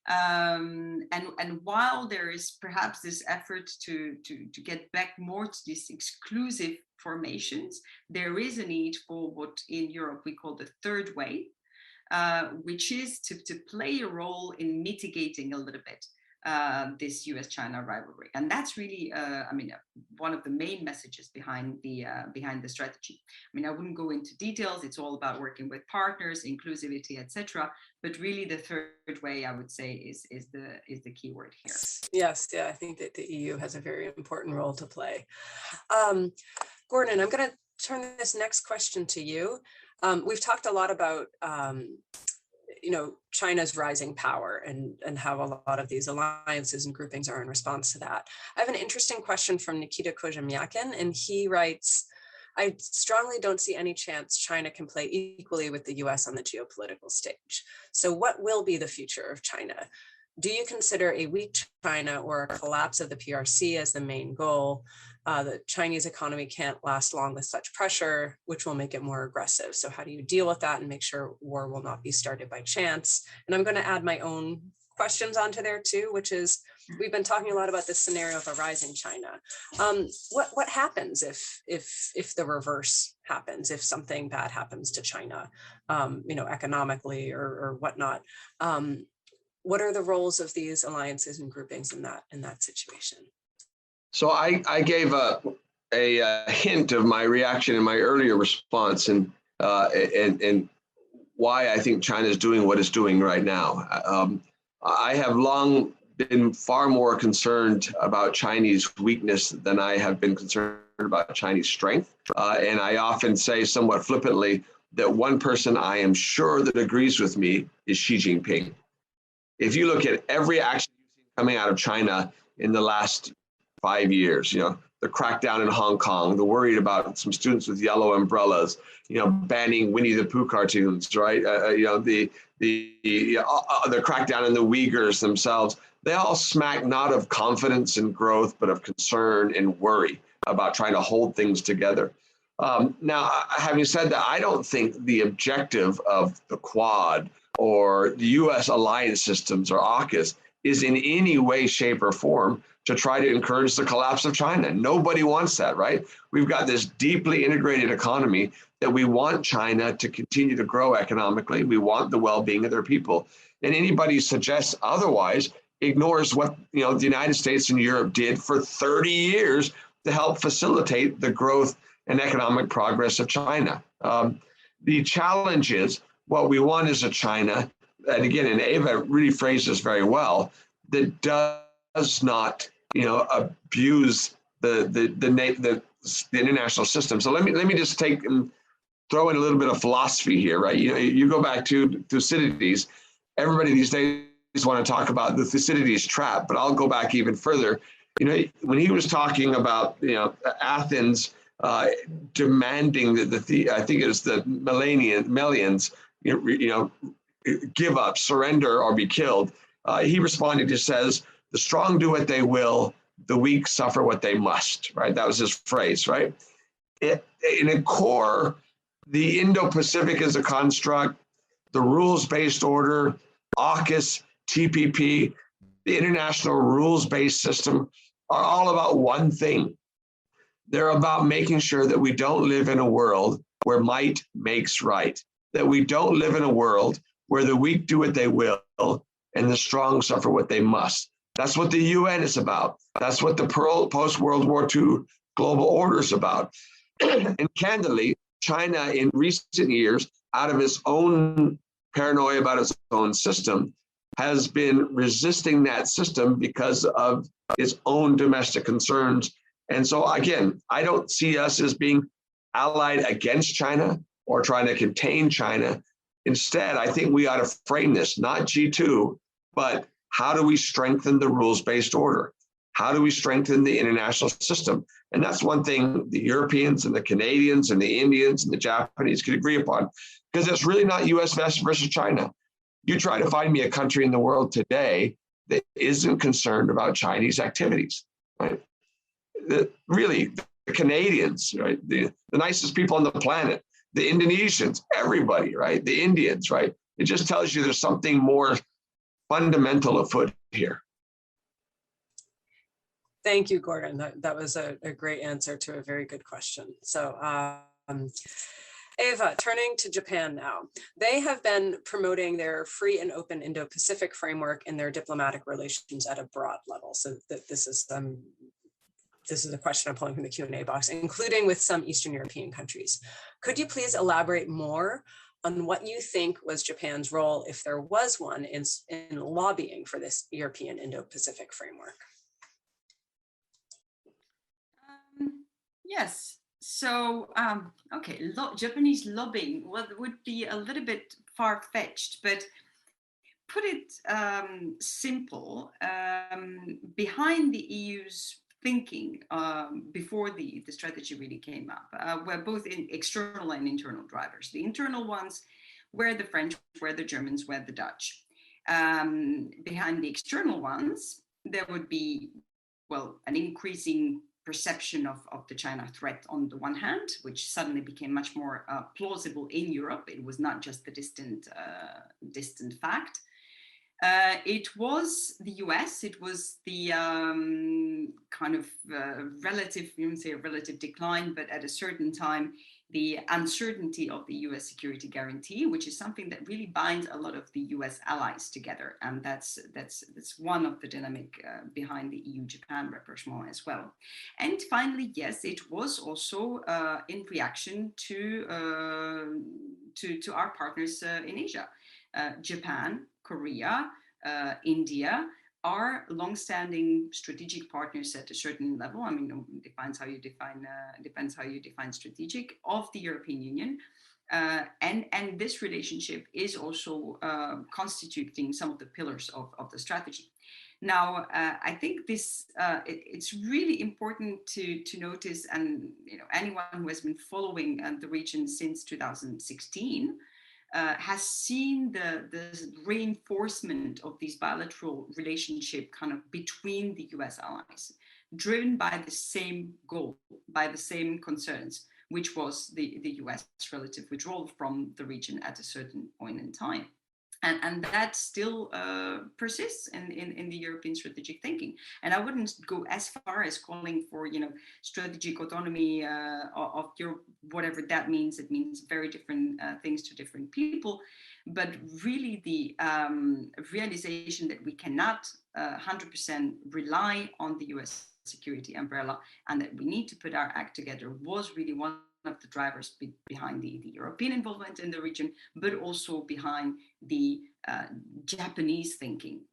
And while there is perhaps this effort to get back more to these exclusive formations, there is a need for what in Europe we call the third way, which is to play a role in mitigating a little bit this US-China rivalry, and that's really, one of the main messages behind the strategy. I mean, I wouldn't go into details. It's all about working with partners, inclusivity, etc. But really, the third way, I would say, is the key word here. Yes, yeah, I think that the EU has a very important role to play. Gordon, I'm going to turn this next question to you. We've talked a lot about China's rising power and how a lot of these alliances and groupings are in response to that. I have an interesting question from Nikita Kozhemyakin, and he writes, I strongly don't see any chance China can play equally with the US on the geopolitical stage. So what will be the future of China? Do you consider a weak China or a collapse of the PRC as the main goal? The Chinese economy can't last long with such pressure, which will make it more aggressive. So how do you deal with that and make sure war will not be started by chance? And I'm going to add my own questions onto there too, which is, we've been talking a lot about this scenario of a rising China. What happens if the reverse happens, if something bad happens to China, economically or whatnot? What are the roles of these alliances and groupings in that situation? So I gave a hint of my reaction in my earlier response, and why I think China is doing what it's doing right now. I have long been far more concerned about Chinese weakness than I have been concerned about Chinese strength. And I often say somewhat flippantly that one person I am sure that agrees with me is Xi Jinping. If you look at every action coming out of China in the last 5 years, the crackdown in Hong Kong, the worried about some students with yellow umbrellas, banning Winnie the Pooh cartoons, right? The crackdown on the Uyghurs themselves, they all smack not of confidence and growth, but of concern and worry about trying to hold things together. Now, having said that, I don't think the objective of the Quad or the U.S. alliance systems or AUKUS is in any way, shape, or form to try to encourage the collapse of China. Nobody wants that, right? We've got this deeply integrated economy that we want China to continue to grow economically. We want the well-being of their people. And anybody who suggests otherwise ignores what the United States and Europe did for 30 years to help facilitate the growth and economic progress of China. The challenge is, what we want is a China, and again, and Eva really phrased this very well, that does not, abuse the international system. So let me just take and throw in a little bit of philosophy here, right? You go back to Thucydides. Everybody these days want to talk about the Thucydides trap, but I'll go back even further. When he was talking about Athens demanding that I think it was the Melians, give up, surrender, or be killed. He responded, he says, the strong do what they will, the weak suffer what they must, right? That was his phrase, right? In a core, the Indo-Pacific is a construct, the rules-based order, AUKUS, TPP, the international rules-based system are all about one thing. They're about making sure that we don't live in a world where might makes right, that we don't live in a world where the weak do what they will and the strong suffer what they must. That's what the UN is about. That's what the post-World War II global order is about. And candidly, China in recent years, out of its own paranoia about its own system, has been resisting that system because of its own domestic concerns. And so again, I don't see us as being allied against China or trying to contain China. Instead, I think we ought to frame this, not G2, but how do we strengthen the rules-based order? How do we strengthen the international system? And that's one thing the Europeans and the Canadians and the Indians and the Japanese could agree upon, because it's really not US versus China. You try to find me a country in the world today that isn't concerned about Chinese activities, right? Really, the Canadians, right? The nicest people on the planet, the Indonesians, everybody, right? The Indians, right? It just tells you there's something more fundamental afoot here. Thank you, Gordon. That was a great answer to a very good question. So Eva, turning to Japan now. They have been promoting their free and open Indo-Pacific framework in their diplomatic relations at a broad level. So this is a question I'm pulling from the Q&A box, including with some Eastern European countries. Could you please elaborate more on what you think was Japan's role, if there was one, in lobbying for this European Indo-Pacific framework? Yes. So, okay, Japanese lobbying, well, it would be a little bit far-fetched, but put it simple, behind the EU's thinking before the strategy really came up, were both in external and internal drivers. The internal ones were the French, were the Germans, were the Dutch. Behind the external ones, there would be, well, an increasing perception of the China threat on the one hand, which suddenly became much more plausible in Europe. It was not just the distant fact. It was the US, it was the kind of relative, you wouldn't say a relative decline, but at a certain time, the uncertainty of the US security guarantee, which is something that really binds a lot of the US allies together. And that's one of the dynamic behind the EU-Japan rapprochement as well. And finally, yes, it was also in reaction to our partners in Asia. Japan, Korea, India are long-standing strategic partners at a certain level. I mean, depends how you define strategic of the European Union, and this relationship is also constituting some of the pillars of the strategy. Now, I think this it's really important to notice, and anyone who has been following the region since 2016. Has seen the reinforcement of these bilateral relationship kind of between the US allies, driven by the same goal, by the same concerns, which was the US relative withdrawal from the region at a certain point in time. And that still persists in the European strategic thinking. And I wouldn't go as far as calling for, strategic autonomy of Europe, whatever that means. It means very different things to different people. But really the realization that we cannot 100% rely on the US security umbrella and that we need to put our act together was really one of the drivers behind the European involvement in the region, but also behind the Japanese thinking,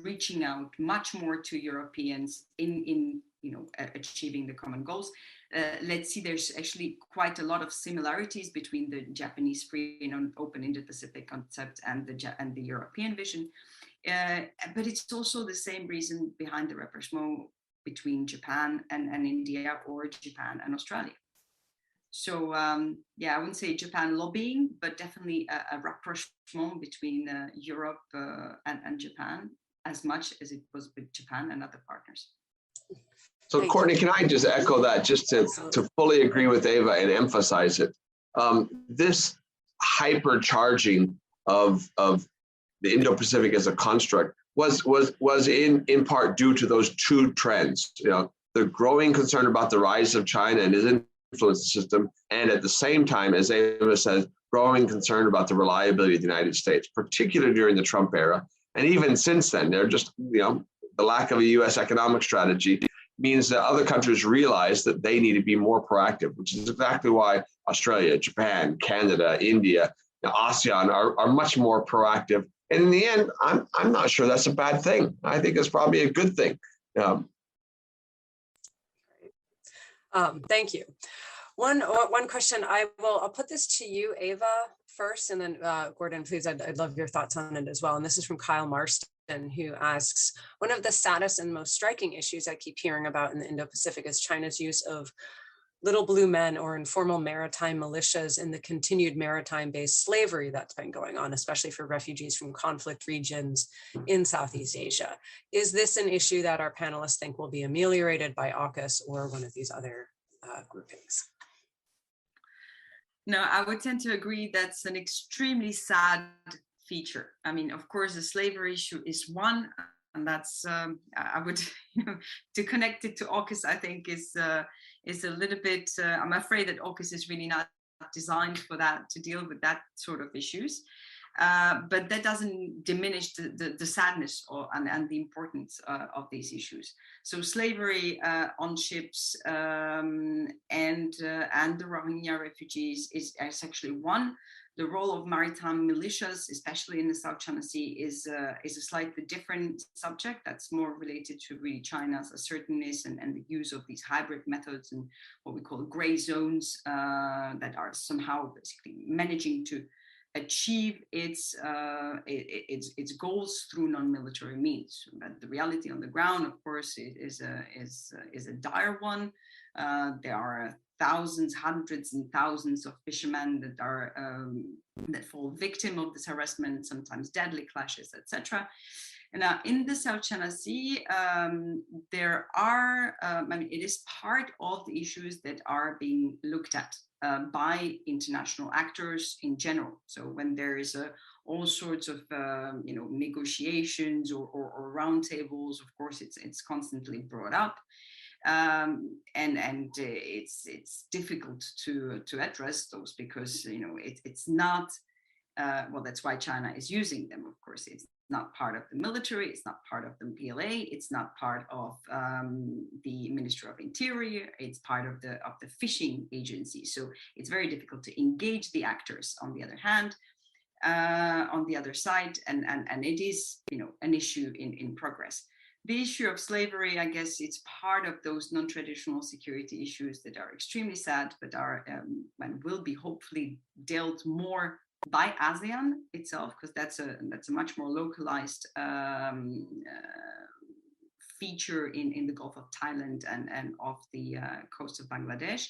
reaching out much more to Europeans in achieving the common goals. Let's see, there's actually quite a lot of similarities between the Japanese free and open Indo-Pacific concept and the European vision, but it's also the same reason behind the rapprochement between Japan and India, or Japan and Australia. So I wouldn't say Japan lobbying, but definitely a rapprochement between Europe and Japan, as much as it was with Japan and other partners. So Courtney, can I just echo that, just to fully agree with Eva and emphasize it? This hypercharging of the Indo-Pacific as a construct was in part due to those two trends. The growing concern about the rise of China and its influence system, and at the same time, as Eva says, growing concern about the reliability of the United States, particularly during the Trump era. And even since then, they're just, the lack of a US economic strategy means that other countries realize that they need to be more proactive, which is exactly why Australia, Japan, Canada, India, ASEAN are much more proactive. And in the end, I'm not sure that's a bad thing. I think it's probably a good thing. Thank you. One question, I'll put this to you, Eva, first, and then Gordon, please, I'd love your thoughts on it as well. And this is from Kyle Marston, who asks, one of the saddest and most striking issues I keep hearing about in the Indo-Pacific is China's use of little blue men or informal maritime militias in the continued maritime-based slavery that's been going on, especially for refugees from conflict regions in Southeast Asia. Is this an issue that our panelists think will be ameliorated by AUKUS or one of these other groupings? No, I would tend to agree that's an extremely sad feature. I mean, of course, the slavery issue is one, and that's I would, to connect it to AUKUS, I think is a little bit. I'm afraid that AUKUS is really not designed for that, to deal with that sort of issues. But that doesn't diminish the sadness and the importance of these issues. So slavery on ships and the Rohingya refugees is actually one. The role of maritime militias, especially in the South China Sea, is a slightly different subject that's more related to really China's assertiveness and the use of these hybrid methods and what we call gray zones that are somehow basically managing to achieve its goals through non-military means. But the reality on the ground, of course, is a dire one. There are thousands, hundreds and thousands of fishermen that fall victim of this harassment, sometimes deadly clashes, etc. And in the South China Sea, there are, it is part of the issues that are being looked at by international actors in general. So when there is all sorts of negotiations or roundtables, of course, it's constantly brought up. And it's difficult to address those because it's not well, that's why China is using them. Of course, it's not part of the military, it's not part of the PLA, it's not part of the Ministry of Interior, it's part of the fishing agency. So it's very difficult to engage the actors on the other hand, on the other side, and it is an issue in progress. The issue of slavery, I guess, it's part of those non-traditional security issues that are extremely sad, but are and will be hopefully dealt more by ASEAN itself, because that's a much more localized feature in the Gulf of Thailand and off the coast of Bangladesh.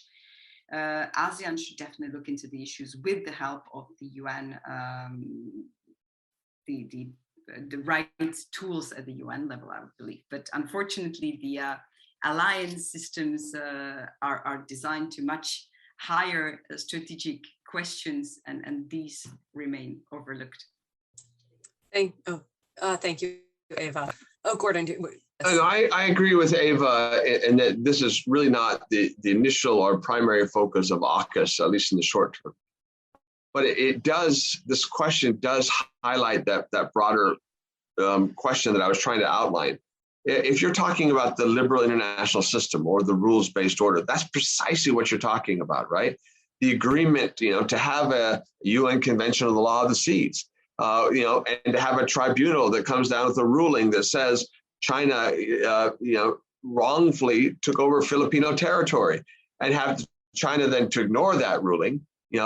ASEAN should definitely look into the issues with the help of the UN, the right tools at the UN level, I would believe. But unfortunately, the alliance systems are designed to much higher strategic questions, and these remain overlooked. Thank you, Eva. Oh, Gordon. I agree with Eva in that this is really not the initial or primary focus of AUKUS, at least in the short term. But this question does highlight that broader question that I was trying to outline. If you're talking about the liberal international system or the rules-based order, that's precisely what you're talking about, right? The agreement, to have a UN Convention on the Law of the Seas, and to have a tribunal that comes down with a ruling that says China, wrongfully took over Filipino territory, and have China then to ignore that ruling,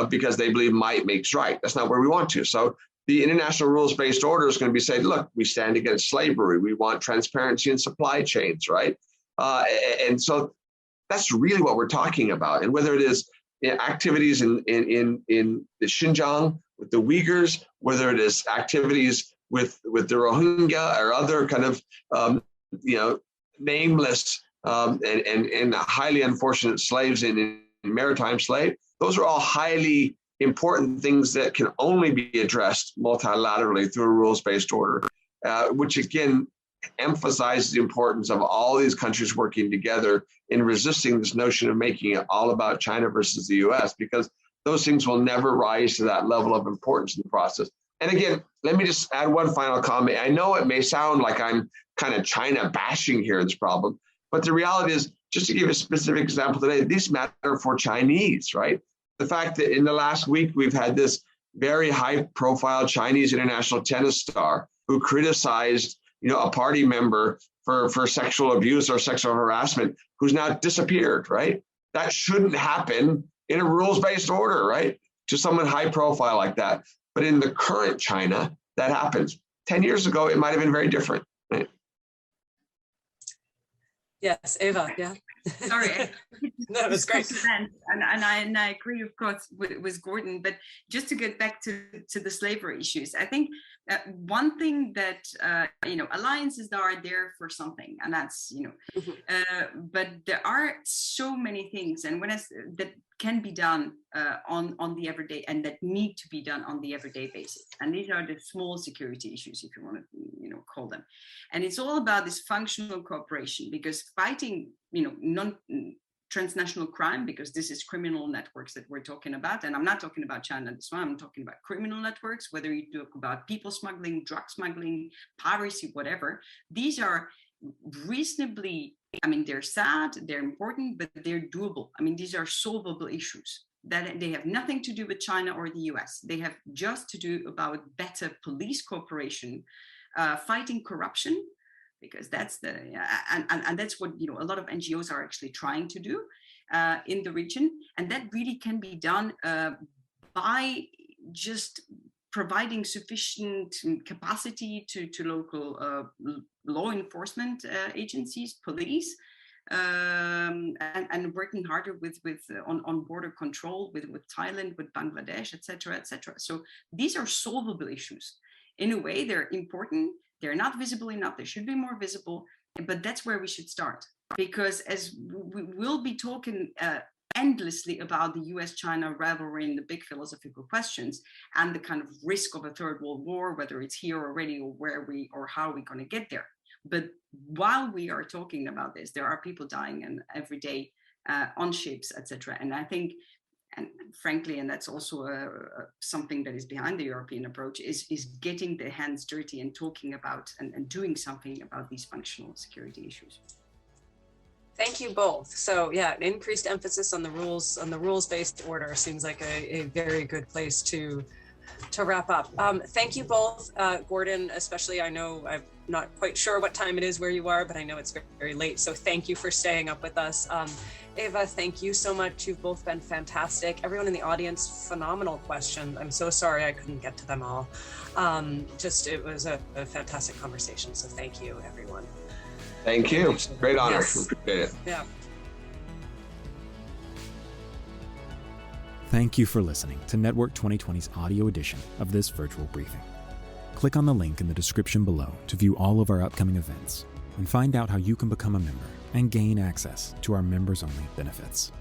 because they believe might makes right. That's not where we want to. So the international rules-based order is going to be saying, look, we stand against slavery. We want transparency in supply chains, right? And so that's really what we're talking about. And whether it is activities in the Xinjiang with the Uyghurs, whether it is activities with the Rohingya or other kind of, nameless and highly unfortunate slaves in maritime slave, those are all highly important things that can only be addressed multilaterally through a rules-based order, which again emphasizes the importance of all these countries working together in resisting this notion of making it all about China versus the US, because those things will never rise to that level of importance in the process. And again, let me just add one final comment. I know it may sound like I'm kind of China bashing here in this problem, but the reality is, just to give a specific example today, these matter for Chinese, right? The fact that in the last week, we've had this very high profile Chinese international tennis star who criticized, a party member for sexual abuse or sexual harassment, who's now disappeared, right? That shouldn't happen in a rules-based order, right? To someone high profile like that. But in the current China, that happens. 10 years ago, it might have been very different, right? Yes, Eva, yeah. Sorry. No, it was great. And I agree, of course, with Gordon, but just to get back to the slavery issues, I think one thing that, alliances are there for something, and that's, but there are so many things, and that can be done on the everyday, and that need to be done on the everyday basis. And these are the small security issues, if you want to, call them. And it's all about this functional cooperation, because fighting, transnational crime, because this is criminal networks that we're talking about. And I'm not talking about China this one, I'm talking about criminal networks, whether you talk about people smuggling, drug smuggling, piracy, whatever. These are reasonably, I mean, they're sad, they're important, but they're doable. I mean, these are solvable issues that they have nothing to do with China or the US. They have just to do about better police cooperation, fighting corruption, because that's the and that's what a lot of NGOs are actually trying to do in the region, and that really can be done by just providing sufficient capacity to local law enforcement agencies, police, and working harder with on border control with Thailand, with Bangladesh, etc., etc. So these are solvable issues. In a way, they're important. They're not visible enough. They should be more visible, but that's where we should start. Because as we will be talking endlessly about the US-China rivalry and the big philosophical questions and the kind of risk of a third world war, whether it's here already or where how are we going to get there. But while we are talking about this, there are people dying and every day on ships, etc. And I think, and frankly, and that's also something that is behind the European approach, is getting the hands dirty and talking about and doing something about these functional security issues. Thank you both. So yeah, an increased emphasis on the rules-based order seems like a very good place to wrap up. Thank you both, Gordon, especially. I know I'm not quite sure what time it is where you are, but I know it's very, very late. So thank you for staying up with us. Eva, thank you so much. You've both been fantastic. Everyone in the audience, phenomenal question. I'm so sorry I couldn't get to them all. It was a fantastic conversation. So thank you, everyone. Thank you. Great honor. Yes. Appreciate it. Yeah. Thank you for listening to Network 2020's audio edition of this virtual briefing. Click on the link in the description below to view all of our upcoming events and find out how you can become a member and gain access to our members-only benefits.